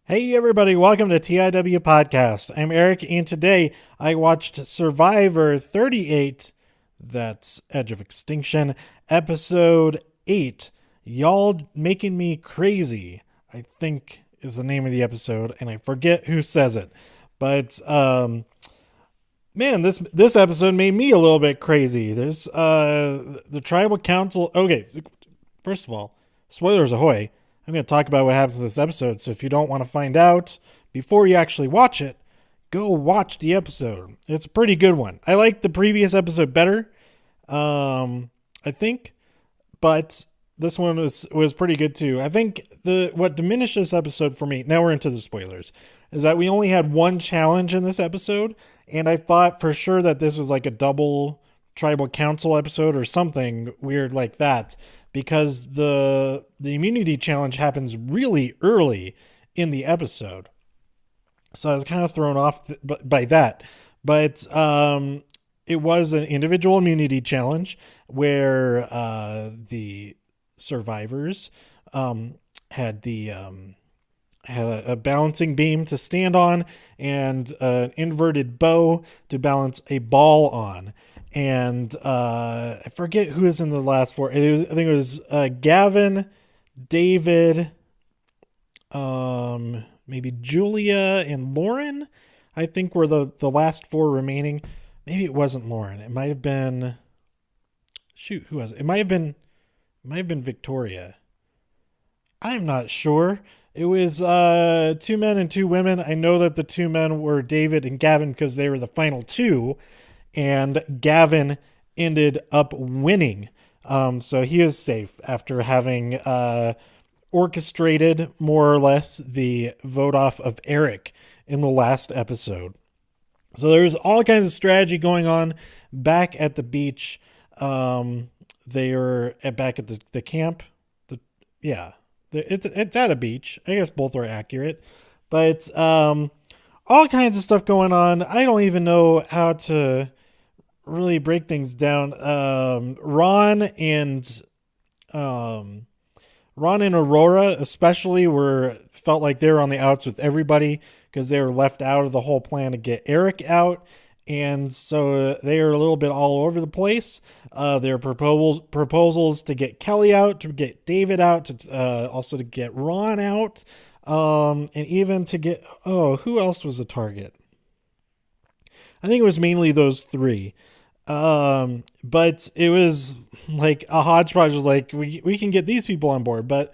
Hey everybody, welcome to TIW Podcast. I'm Eric, and today I watched Survivor 38, that's Edge of Extinction, episode 8. Y'all Making Me Crazy, I think is the name of the episode, and I forget who says it. But man, this episode made me a little bit crazy. There's the tribal council. Okay, first of all, spoilers ahoy. I'm going to talk about what happens in this episode, so if you don't want to find out before you actually watch it, go watch the episode. It's a pretty good one. I like the previous episode better, I think, but this one was pretty good too. I think what diminished this episode for me, now we're into the spoilers, is that we only had one challenge in this episode, and I thought for sure that this was like a double tribal council episode or something weird like that, because the immunity challenge happens really early in the episode. So I was kind of thrown off by that. But it was an individual immunity challenge where the survivors had a balancing beam to stand on and an inverted bow to balance a ball on. And I forget who is in the last four. I think it was Gavin, David, maybe Julia and Lauren, I think were the last four remaining. Maybe it wasn't Lauren. It might have been, shoot, who was it? It might have been Victoria. I'm not sure. It was 2 men and 2 women. I know that the 2 men were David and Gavin because they were the final 2. And Gavin ended up winning. So he is safe after having orchestrated, more or less, the vote off of Eric in the last episode. So there's all kinds of strategy going on back at the beach. They are back at the camp. It's at a beach. I guess both are accurate. But all kinds of stuff going on. I don't even know how to really break things down. Ron and Aurora especially felt like they were on the outs with everybody because they were left out of the whole plan to get Eric out, and so they are a little bit all over the place. Their proposals to get Kelly out, to get David out, to also to get Ron out, and even to get who else was the target? I think it was mainly those 3. But it was like a hodgepodge. Was like, we can get these people on board, but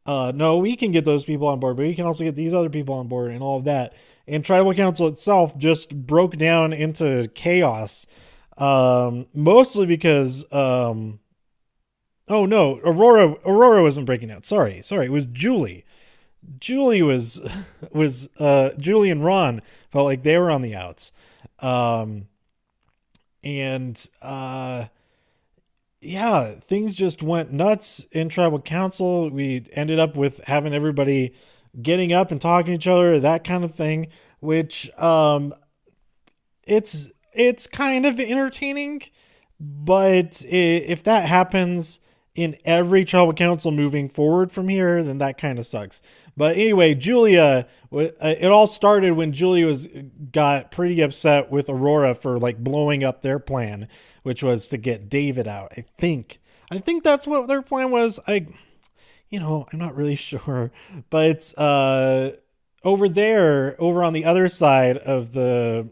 no, we can get those people on board, but we can also get these other people on board and all of that. And Tribal Council itself just broke down into chaos, mostly because, oh no, Aurora wasn't breaking out. Sorry. It was Julie. Julie was Julie and Ron felt like they were on the outs. Things just went nuts in Tribal Council. We ended up with having everybody getting up and talking to each other, that kind of thing, which it's kind of entertaining, but if that happens in every Tribal Council moving forward from here, then that kind of sucks. But anyway, Julia, it all started when Julia got pretty upset with Aurora for like blowing up their plan, which was to get David out. I think that's what their plan was. I'm not really sure, but over on the other side of the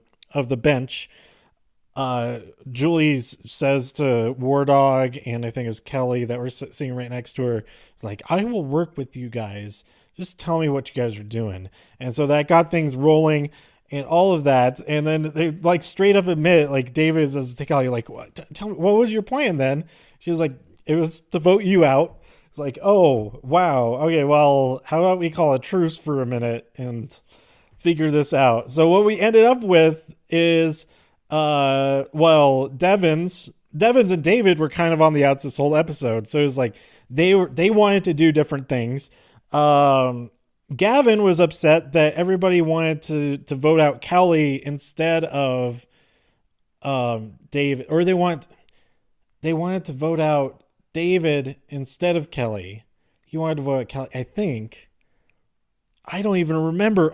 bench, Julie says to War Dog, and I think it was Kelly that were sitting right next to her, it's like, I will work with you guys. Just tell me what you guys are doing. And so that got things rolling and all of that. And then they like straight up admit, like David says to Kelly, like, what? Tell me, what was your plan then? She was like, it was to vote you out. It's like, oh, wow. Okay, well, how about we call a truce for a minute and figure this out? So what we ended up with is, Devins and David were kind of on the outs this whole episode. So it was like they wanted to do different things. Gavin was upset that everybody wanted to vote out Kelly instead of David, or they wanted to vote out David instead of Kelly. He wanted to vote out Kelly, I think. I don't remember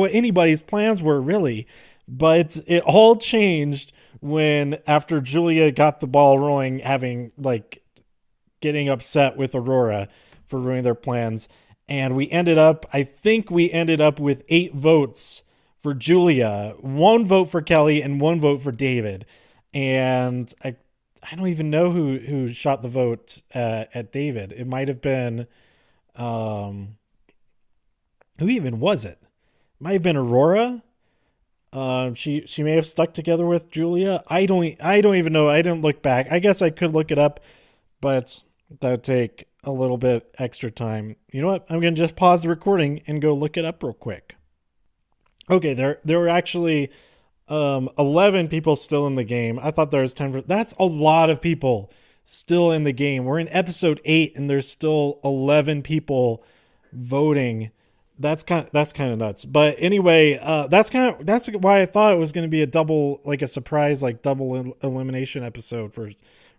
what anybody's plans were really, but it all changed when after Julia got the ball rolling, having like getting upset with Aurora for ruining their plans. And I think we ended up with 8 votes for Julia, 1 vote for Kelly, and 1 vote for David. And I don't even know who shot the vote at David. It might have been, who even was it? Might have been Aurora. She may have stuck together with Julia. I don't even know. I didn't look back. I guess I could look it up, but that would take a little bit extra time. You know what? I'm gonna just pause the recording and go look it up real quick. Okay, there were actually 11 people still in the game. I thought there was 10. That's a lot of people still in the game. We're in episode 8 and there's still 11 people voting. That's kind of nuts. But anyway, that's why I thought it was going to be a double, like a surprise, like double elimination episode for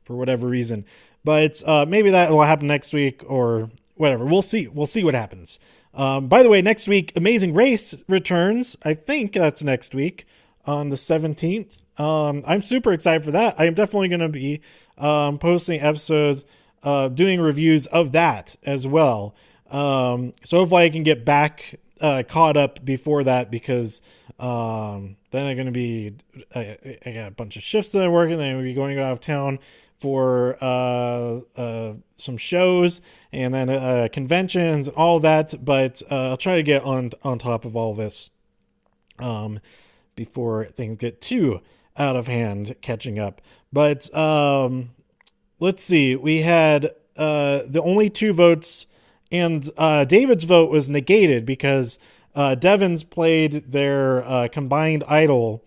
whatever reason. But maybe that will happen next week or whatever. We'll see what happens. By the way, next week, Amazing Race returns. I think that's next week on the 17th. I'm super excited for that. I am definitely going to be posting episodes, doing reviews of that as well. So hopefully I can get back caught up before that, because then I'm going to be I got a bunch of shifts that I'm working, then I'm going to be going out of town for some shows and then conventions and all that, but I'll try to get on top of all this before things get too out of hand catching up. But let's see, we had the only 2 votes, and David's vote was negated because Devon's played their combined idol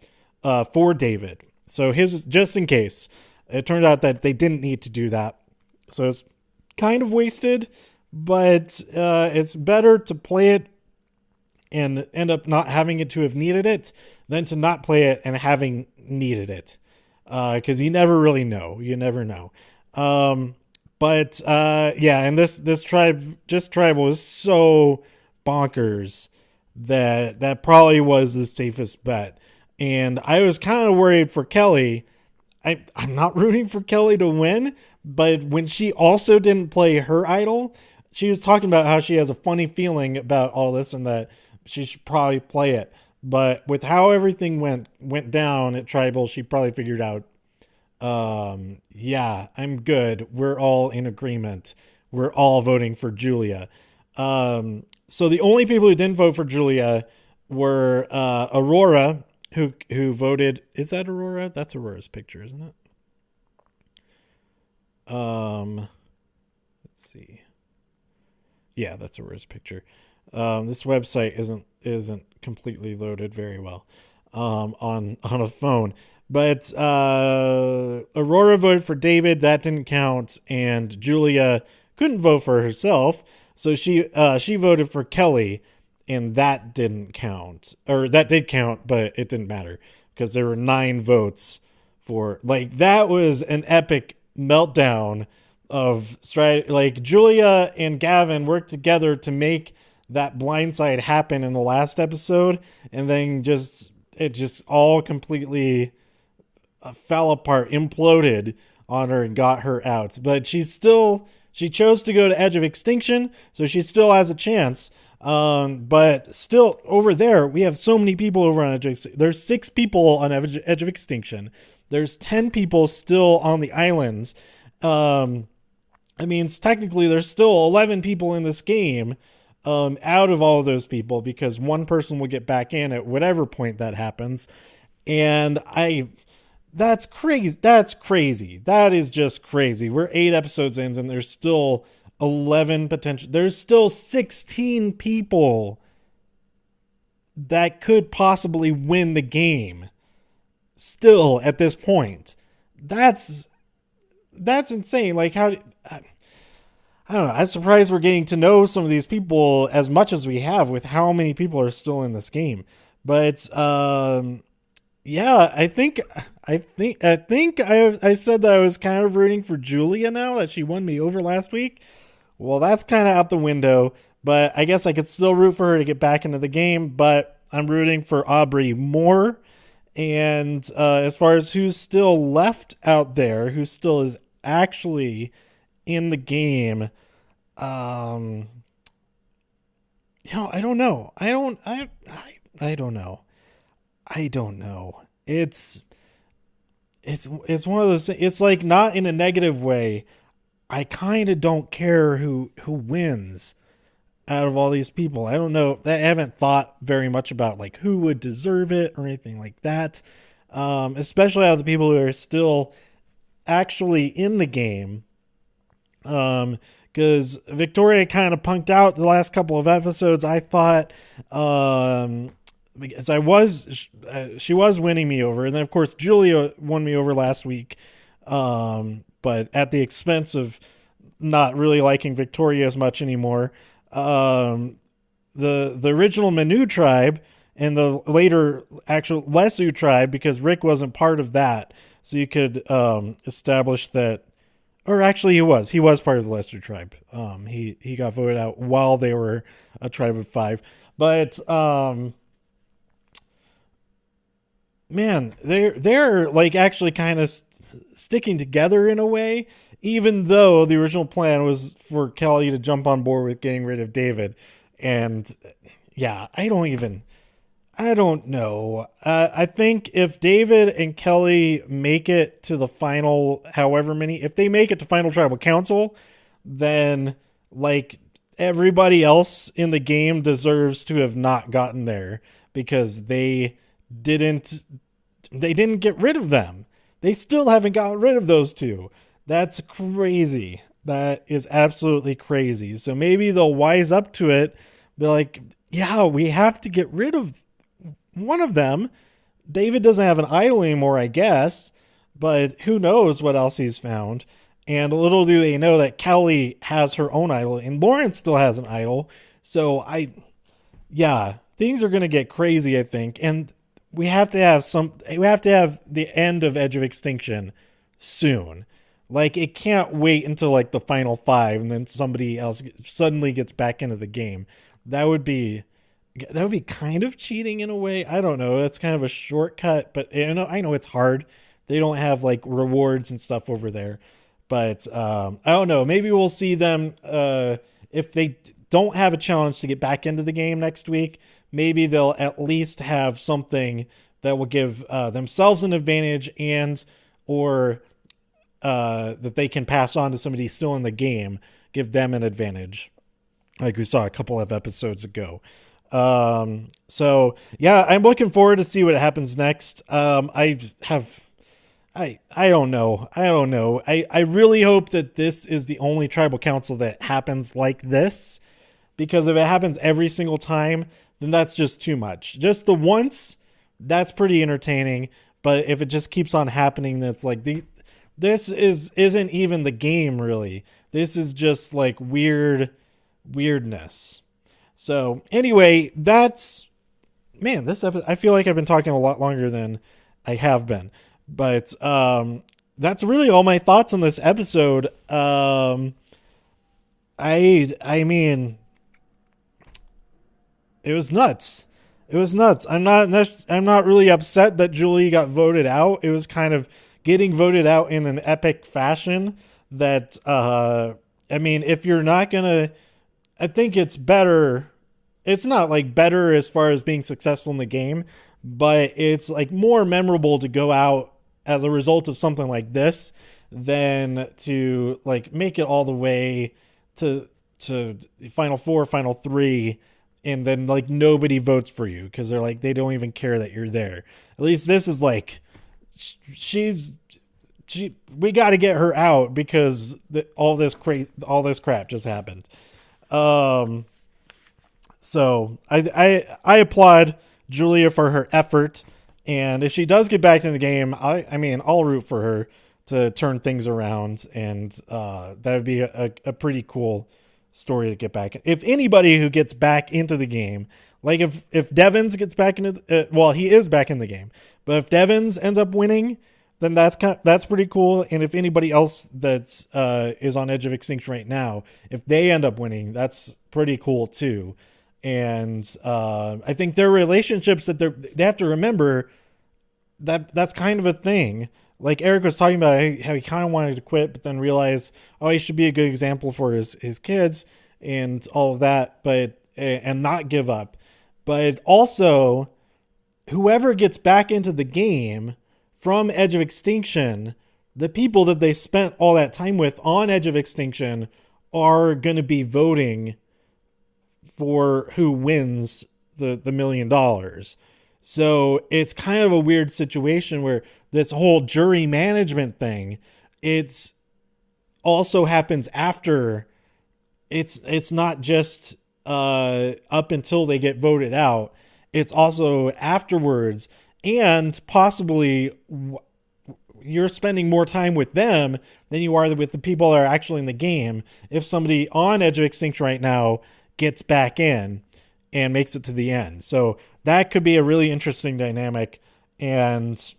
for David. So his, just in case. It turned out that they didn't need to do that. So it's kind of wasted, but it's better to play it and end up not having it to have needed it than to not play it and having needed it. Because you never really know. You never know. But yeah, and this tribal is so bonkers that probably was the safest bet. And I was kind of worried for Kelly. I'm not rooting for Kelly to win, but when she also didn't play her idol, she was talking about how she has a funny feeling about all this and that she should probably play it. But with how everything went down at Tribal, she probably figured out, yeah, I'm good. We're all in agreement. We're all voting for Julia. So the only people who didn't vote for Julia were Aurora, who voted. Is that Aurora? That's Aurora's picture, isn't it? Let's see. Yeah, that's Aurora's picture. This website isn't completely loaded very well on a phone. But Aurora voted for David. That didn't count, and Julia couldn't vote for herself, so she voted for Kelly. And that didn't count, or that did count, but it didn't matter because there were 9 votes for, like, that was an epic meltdown of strategy. Like, Julia and Gavin worked together to make that blindside happen in the last episode, and then it just all completely fell apart, imploded on her and got her out. But she chose to go to Edge of Extinction, so she still has a chance. But still, over there, we have so many people over on Edge of Extinction. There's 6 people on Edge of Extinction. There's 10 people still on the islands. I mean, technically, there's still 11 people in this game out of all of those people, because one person will get back in at whatever point that happens. And that's crazy. That's crazy. That is just crazy. We're 8 episodes in, and there's still 11 potential. There's still 16 people that could possibly win the game still at this point. That's insane. Like, how, I don't know. I'm surprised we're getting to know some of these people as much as we have with how many people are still in this game. But yeah, I think I said that I was kind of rooting for Julia now that she won me over last week. Well, that's kind of out the window, but I guess I could still root for her to get back into the game, but I'm rooting for Aubrey more. And as far as who's still left out there, who still is actually in the game, I don't know. I don't know. I don't know. It's one of those. It's like not in a negative way. I kind of don't care who wins out of all these people. I don't know. I haven't thought very much about like who would deserve it or anything like that. Especially out of the people who are still actually in the game. Because Victoria kind of punked out the last couple of episodes. I thought, because she was winning me over, and then of course Julia won me over last week, but at the expense of not really liking Victoria as much anymore. The original Manu tribe and the later actual Lesu tribe, because Rick wasn't part of that, so you could establish that. Or actually, he was part of the Lesu tribe. He got voted out while they were a tribe of 5, but man, they're like actually kind of sticking together in a way, even though the original plan was for Kelly to jump on board with getting rid of David. And yeah, I don't know. I think if David and Kelly make it to the final, if they make it to final tribal council, then like everybody else in the game deserves to have not gotten there, because they didn't get rid of them. They still haven't gotten rid of those two. That's crazy. That is absolutely crazy. So maybe they'll wise up to it. Be like, yeah, we have to get rid of one of them. David doesn't have an idol anymore, I guess, but who knows what else he's found. And little do they know that Kelly has her own idol and Lawrence still has an idol. So things are going to get crazy, I think. And we have to have the end of Edge of Extinction soon. Like, it can't wait until like the final 5 and then somebody else suddenly gets back into the game. That would be kind of cheating in a way. I don't know. That's kind of a shortcut, but I know it's hard. They don't have like rewards and stuff over there, but I don't know. Maybe we'll see them if they don't have a challenge to get back into the game next week. Maybe they'll at least have something that will give themselves an advantage, and or that they can pass on to somebody still in the game, give them an advantage, like we saw a couple of episodes ago. So yeah, I'm looking forward to see what happens next. I don't know. I really hope that this is the only tribal council that happens like this, because if it happens every single time, then that's just too much. Just the once, that's pretty entertaining. But if it just keeps on happening, that's like this isn't even the game really. This is just like weirdness. So anyway, this episode, I feel like I've been talking a lot longer than I have been, but that's really all my thoughts on this episode. I mean, it was nuts. I'm not really upset that Julie got voted out. It was kind of getting voted out in an epic fashion that, if you're not gonna, I think it's better. It's not like better as far as being successful in the game, but it's like more memorable to go out as a result of something like this than to like make it all the way to final 4, final 3, and then like nobody votes for you because they don't even care that you're there. At least this is like we got to get her out because all this crap just happened. So I applaud Julia for her effort, and if she does get back in the game, I'll root for her to turn things around, and that would be a pretty cool story to get back. If anybody who gets back into the game, like if Devins gets back into he is back in the game, but if Devins ends up winning, then that's pretty cool. And if anybody else that's is on Edge of Extinction right now, if they end up winning, that's pretty cool too. And I think their relationships that they have to remember that's kind of a thing. Like Eric was talking about how he kind of wanted to quit, but then realized, oh, he should be a good example for his kids and all of that, but and not give up. But also, whoever gets back into the game from Edge of Extinction, the people that they spent all that time with on Edge of Extinction are going to be voting for who wins the $1 million. So it's kind of a weird situation where this whole jury management thing, it's also happens after. It's not just up until they get voted out. It's also afterwards, and possibly you're spending more time with them than you are with the people that are actually in the game. If somebody on Edge of Extinction right now gets back in and makes it to the end. So that could be a really interesting dynamic, and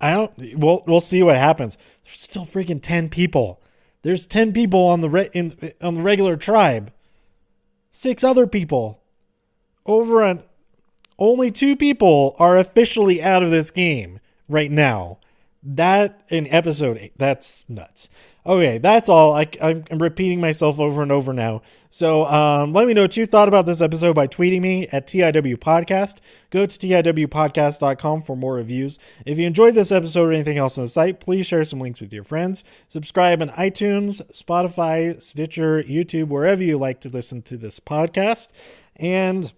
we'll see what happens. There's still freaking 10 people. There's 10 people on the on the regular tribe. 6 other people. Only 2 people are officially out of this game right now. That in episode 8, that's nuts. Okay, that's all. I'm repeating myself over and over now. So let me know what you thought about this episode by tweeting me at TIW Podcast. Go to TIWpodcast.com for more reviews. If you enjoyed this episode or anything else on the site, please share some links with your friends. Subscribe on iTunes, Spotify, Stitcher, YouTube, wherever you like to listen to this podcast. And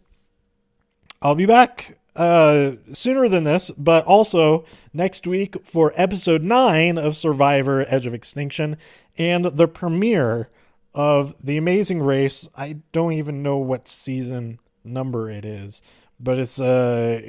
I'll be back sooner than this, but also next week for episode 9 of Survivor Edge of Extinction and the premiere of The Amazing Race. I don't even know what season number it is, but it's a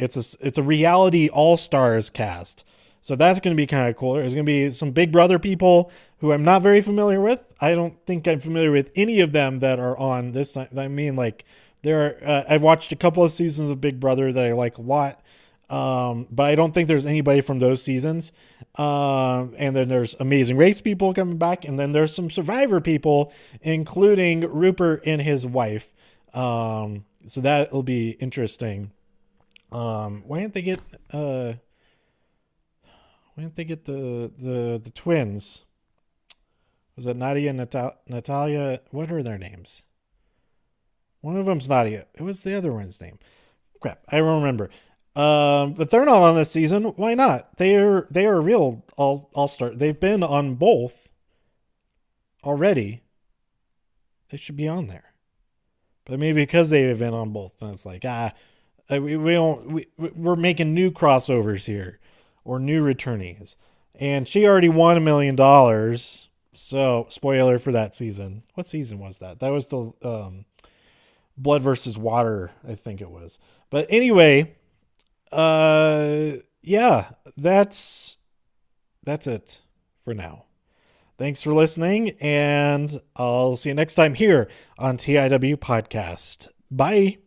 reality all-stars cast. So that's going to be kind of cool. There's going to be some Big Brother people who I'm not very familiar with. I don't think I'm familiar with any of them that are on this. I mean, like, I've watched a couple of seasons of Big Brother that I like a lot, but I don't think there's anybody from those seasons. And then there's Amazing Race people coming back, and then there's some Survivor people, including Rupert and his wife. So that'll be interesting. Why didn't they get the twins? Was it Nadia and Natalia? What are their names? One of them's Nadia. It was the other one's name. Crap, I don't remember. But they're not on this season. Why not? They are real all-star. They've been on both already. They should be on there. But maybe because they've been on both, then it's like we're making new crossovers here or new returnees. And she already won $1 million. So spoiler for that season. What season was that? That was the Blood versus Water, I think it was. But anyway, yeah, that's it for now. Thanks for listening, and I'll see you next time here on TIW Podcast. Bye.